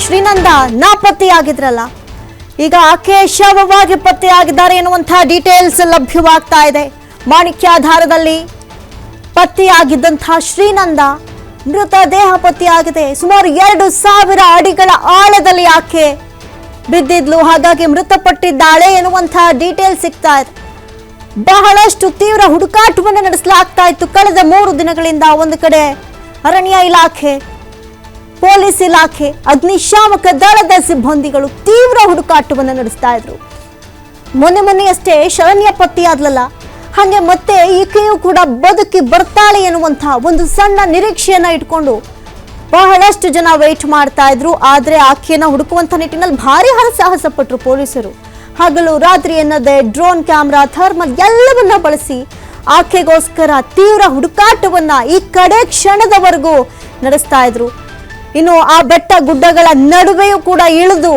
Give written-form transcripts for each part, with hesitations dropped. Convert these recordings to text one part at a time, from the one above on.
ಶ್ರೀನಂದ ನಾಪತ್ತೆಯಾಗಿದ್ರಲ್ಲ, ಈಗ ಆಕೆ ಶವವಾಗಿ ಪತ್ತೆಯಾಗಿದ್ದಾರೆ ಎನ್ನುವಂತಹ ಡೀಟೇಲ್ಸ್ ಲಭ್ಯವಾಗ್ತಾ ಇದೆ. ಮಾಣಿಕ್ಯಾಧಾರದಲ್ಲಿ ಪತ್ತೆಯಾಗಿದ್ದಂತಹ ಶ್ರೀನಂದ ಮೃತದೇಹ ಪತ್ತೆಯಾಗಿದೆ. ಸುಮಾರು 2,000 ಅಡಿಗಳ ಆಳದಲ್ಲಿ ಆಕೆ ಬಿದ್ದಿದ್ಲು, ಹಾಗಾಗಿ ಮೃತಪಟ್ಟಿದ್ದಾಳೆ ಎನ್ನುವಂತಹ ಡೀಟೇಲ್ಸ್ ಸಿಗ್ತಾ ಇದೆ. ಬಹಳಷ್ಟು ತೀವ್ರ ಹುಡುಕಾಟವನ್ನು ನಡೆಸಲಾಗ್ತಾ ಇತ್ತು ಕಳೆದ 3 ದಿನಗಳಿಂದ. ಒಂದು ಕಡೆ ಅರಣ್ಯ ಇಲಾಖೆ, ಪೊಲೀಸ್ ಇಲಾಖೆ, ಅಗ್ನಿಶಾಮಕ ದಳದ ಸಿಬ್ಬಂದಿಗಳು ತೀವ್ರ ಹುಡುಕಾಟವನ್ನು ನಡೆಸ್ತಾ ಇದ್ರು. ಮೊನ್ನೆಯಷ್ಟೇ ಶರಣ್ಯ ಪತ್ತೆಯಾದ್ಲಲ್ಲ, ಹಾಗೆ ಮತ್ತೆ ಈಕೆಯೂ ಕೂಡ ಬದುಕಿ ಬರ್ತಾಳೆ ಎನ್ನುವಂತಹ ಒಂದು ಸಣ್ಣ ನಿರೀಕ್ಷೆಯನ್ನ ಇಟ್ಕೊಂಡು ಬಹಳಷ್ಟು ಜನ ವೇಟ್ ಮಾಡ್ತಾ ಇದ್ರು. ಆದ್ರೆ ಆಕೆಯನ್ನ ಹುಡುಕುವಂತ ನಿಟ್ಟಿನಲ್ಲಿ ಭಾರಿ ಹರಸಾಹಸ ಪಟ್ಟರು ಪೊಲೀಸರು. ಹಗಲು ರಾತ್ರಿ ಎನ್ನದೆ ಡ್ರೋನ್ ಕ್ಯಾಮ್ರಾ, ಥರ್ಮಲ್ ಎಲ್ಲವನ್ನ ಬಳಸಿ ಆಕೆಗೋಸ್ಕರ ತೀವ್ರ ಹುಡುಕಾಟವನ್ನ ಈ ಕಡೆ ಕ್ಷಣದವರೆಗೂ ನಡೆಸ್ತಾ ಇದ್ರು. ಇನ್ನು ಆ ಬೆಟ್ಟ ಗುಡ್ಡಗಳ ನಡುವೆಯೂ ಕೂಡ ಇಳಿದು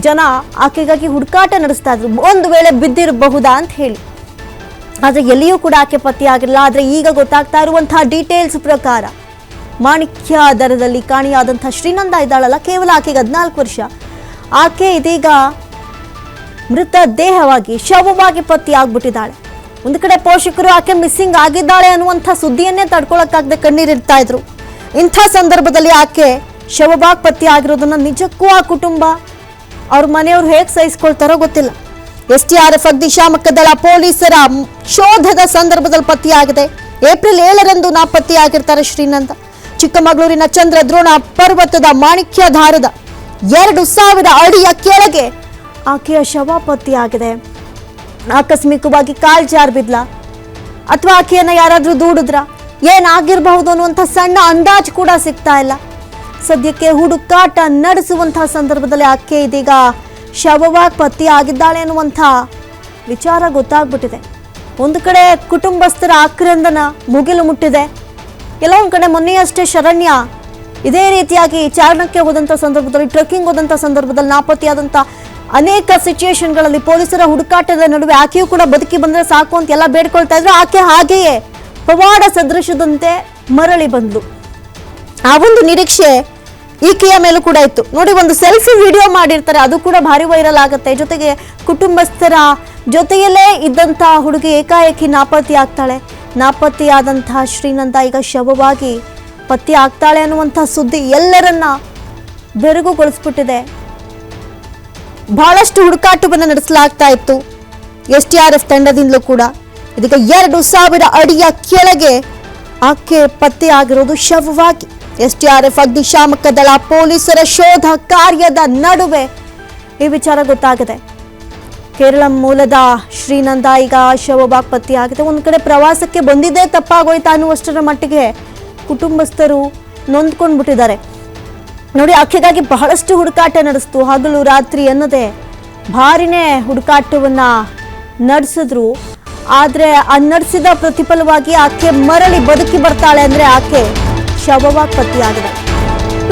ಜನ ಆಕೆಗಾಗಿ ಹುಡುಕಾಟ ನಡೆಸ್ತಾ ಇದ್ರು, ಒಂದು ವೇಳೆ ಬಿದ್ದಿರಬಹುದಾ ಅಂತ ಹೇಳಿ. ಆದ್ರೆ ಎಲ್ಲಿಯೂ ಕೂಡ ಆಕೆ ಪತ್ತೆಯಾಗಿರಲಿಲ್ಲ. ಆದ್ರೆ ಈಗ ಗೊತ್ತಾಗ್ತಾ ಇರುವಂತಹ ಡೀಟೇಲ್ಸ್ ಪ್ರಕಾರ ಮಾಣಿಕ್ಯಾಧಾರದಲ್ಲಿ ಕಾಣೆಯಾದಂತಹ ಶ್ರೀನಂದ ಇದ್ದಾಳಲ್ಲ, ಕೇವಲ ಆಕೆಗೆ 14 ವರ್ಷ. ಆಕೆ ಇದೀಗ ಮೃತ ದೇಹವಾಗಿ ಶವವಾಗಿ ಪತ್ತೆಯಾಗ್ಬಿಟ್ಟಿದ್ದಾಳೆ. ಒಂದು ಕಡೆ ಪೋಷಕರು ಆಕೆ ಮಿಸ್ಸಿಂಗ್ ಆಗಿದ್ದಾಳೆ ಅನ್ನುವಂಥ ಸುದ್ದಿಯನ್ನೇ ತಡ್ಕೊಳಕ್ಕಾಗದೆ ಕಣ್ಣೀರಿಡ್ತಾ ಇದ್ರು. ಇಂಥ ಸಂದರ್ಭದಲ್ಲಿ ಆಕೆ ಶವವಾಗಿ ಪತ್ತೆ ಆಗಿರೋದನ್ನ ನಿಜಕ್ಕೂ ಆ ಕುಟುಂಬ, ಅವ್ರ ಮನೆಯವರು ಹೇಗೆ ಸಹಿಸ್ಕೊಳ್ತಾರೋ ಗೊತ್ತಿಲ್ಲ. STRF ಅಗ್ನಿಶಾಮಕ ದಳ ಪೊಲೀಸರ ಶೋಧದ ಸಂದರ್ಭದಲ್ಲಿ ಪತ್ತೆಯಾಗಿದೆ. ಏಪ್ರಿಲ್ 7ರಂದು ನಾಪತ್ತೆಯಾಗಿರ್ತಾರೆ ಶ್ರೀನಂದ. ಚಿಕ್ಕಮಗಳೂರಿನ ಚಂದ್ರದ್ರೋಣ ಪರ್ವತದ ಮಾಣಿಕ್ಯಾಧಾರದ 2,000 ಅಡಿಯ ಕೆಳಗೆ ಆಕೆಯ ಶವ ಪತ್ತೆಯಾಗಿದೆ. ಆಕಸ್ಮಿಕವಾಗಿ ಕಾಲ್ ಜಾರ್ ಬಿದ್ಲ ಅಥವಾ ಆಕೆಯನ್ನ ಯಾರಾದ್ರೂ ದೂಡಿದ್ರ, ಏನಾಗಿರಬಹುದು ಅನ್ನುವಂಥ ಸಣ್ಣ ಅಂದಾಜು ಕೂಡ ಸಿಗ್ತಾ ಇಲ್ಲ. ಸದ್ಯಕ್ಕೆ ಹುಡುಕಾಟ ನಡೆಸುವಂತಹ ಸಂದರ್ಭದಲ್ಲಿ ಆಕೆ ಇದೀಗ ಶವವಾಗಿ ಪತ್ತೆಯಾಗಿದ್ದಾಳೆ ಅನ್ನುವಂಥ ವಿಚಾರ ಗೊತ್ತಾಗ್ಬಿಟ್ಟಿದೆ. ಒಂದು ಕಡೆ ಕುಟುಂಬಸ್ಥರ ಆಕ್ರಂದನ ಮುಗಿಲು ಮುಟ್ಟಿದೆ. ಕೆಲವೊಂದು ಕಡೆ ಮೊನ್ನೆಯಷ್ಟೇ ಶರಣ್ಯ ಇದೇ ರೀತಿಯಾಗಿ ಚಾರಣಕ್ಕೆ ಹೋದಂಥ ಸಂದರ್ಭದಲ್ಲಿ, ಟ್ರೆಕ್ಕಿಂಗ್ ಹೋದಂಥ ಸಂದರ್ಭದಲ್ಲಿ ನಾಪತ್ತೆಯಾದಂಥ ಅನೇಕ ಸಿಚುಯೇಷನ್ಗಳಲ್ಲಿ ಪೊಲೀಸರ ಹುಡುಕಾಟದ ನಡುವೆ ಆಕೆಯೂ ಕೂಡ ಬದುಕಿ ಬಂದರೆ ಸಾಕು ಅಂತ ಎಲ್ಲ ಬೇಡ್ಕೊಳ್ತಾ ಇದ್ರು. ಆಕೆ ಹಾಗೆಯೇ ಪವಾಡ ಸದೃಶದಂತೆ ಮರಳಿ ಬಂದ್ಲು. ಆ ಒಂದು ನಿರೀಕ್ಷೆ ಈಕೆಯ ಮೇಲೂ ಕೂಡ ಇತ್ತು. ನೋಡಿ, ಒಂದು ಸೆಲ್ಫಿ ವಿಡಿಯೋ ಮಾಡಿರ್ತಾರೆ, ಅದು ಕೂಡ ಭಾರಿ ವೈರಲ್ ಆಗುತ್ತೆ. ಜೊತೆಗೆ ಕುಟುಂಬಸ್ಥರ ಜೊತೆಯಲ್ಲೇ ಇದ್ದಂತಹ ಹುಡುಗಿ ಏಕಾಏಕಿ ನಾಪತ್ತೆ ಆಗ್ತಾಳೆ. ನಾಪತ್ತೆಯಾದಂತಹ ಶ್ರೀನಂದ ಈಗ ಶವವಾಗಿ ಪತ್ತೆ ಆಗ್ತಾಳೆ ಅನ್ನುವಂಥ ಸುದ್ದಿ ಎಲ್ಲರನ್ನ ಬೆರಗುಗೊಳಿಸ್ಬಿಟ್ಟಿದೆ. ಬಹಳಷ್ಟು ಹುಡುಕಾಟವನ್ನು ನಡೆಸಲಾಗ್ತಾ ಇತ್ತು STRF ತಂಡದಿಂದಲೂ ಕೂಡ. ಇದೀಗ 2,000 ಅಡಿಯ ಕೆಳಗೆ ಆಕೆ ಪತ್ತೆ ಆಗಿರೋದು ಶವವಾಗಿ. STRF ಅಗ್ನಿಶಾಮಕ ದಳ ಪೊಲೀಸರ ಶೋಧ ಕಾರ್ಯದ ನಡುವೆ ಈ ವಿಚಾರ ಗೊತ್ತಾಗಿದೆ. ಕೇರಳ ಮೂಲದ ಶ್ರೀನಂದ ಈಗ ಶವವಾಗಿ ಪತ್ತೆಯಾಗಿದೆ. ಒಂದು ಕಡೆ ಪ್ರವಾಸಕ್ಕೆ ಬಂದಿದ್ದೇ ತಪ್ಪಾಗೋಯ್ತಾ ಅನ್ನುವಷ್ಟರ ಮಟ್ಟಿಗೆ ಕುಟುಂಬಸ್ಥರು ನೊಂದ್ಕೊಂಡ್ಬಿಟ್ಟಿದ್ದಾರೆ. ನೋಡಿ, ಆಕೆಗಾಗಿ ಬಹಳಷ್ಟು ಹುಡುಕಾಟ ನಡೆಸ್ತು. ಹಗಲು ರಾತ್ರಿ ಅನ್ನೋದೇ ಭಾರಿನೇ ಹುಡುಕಾಟವನ್ನ ನಡೆಸಿದ್ರು. ಆದ್ರೆ ಆ ನಡೆಸಿದ ಪ್ರತಿಫಲವಾಗಿ ಆಕೆ ಮರಳಿ ಬದುಕಿ ಬರ್ತಾಳೆ ಅಂದ್ರೆ ಆಕೆ ಶವವಾಗಿ ಪತ್ತೆಯಾಗಿದೆ.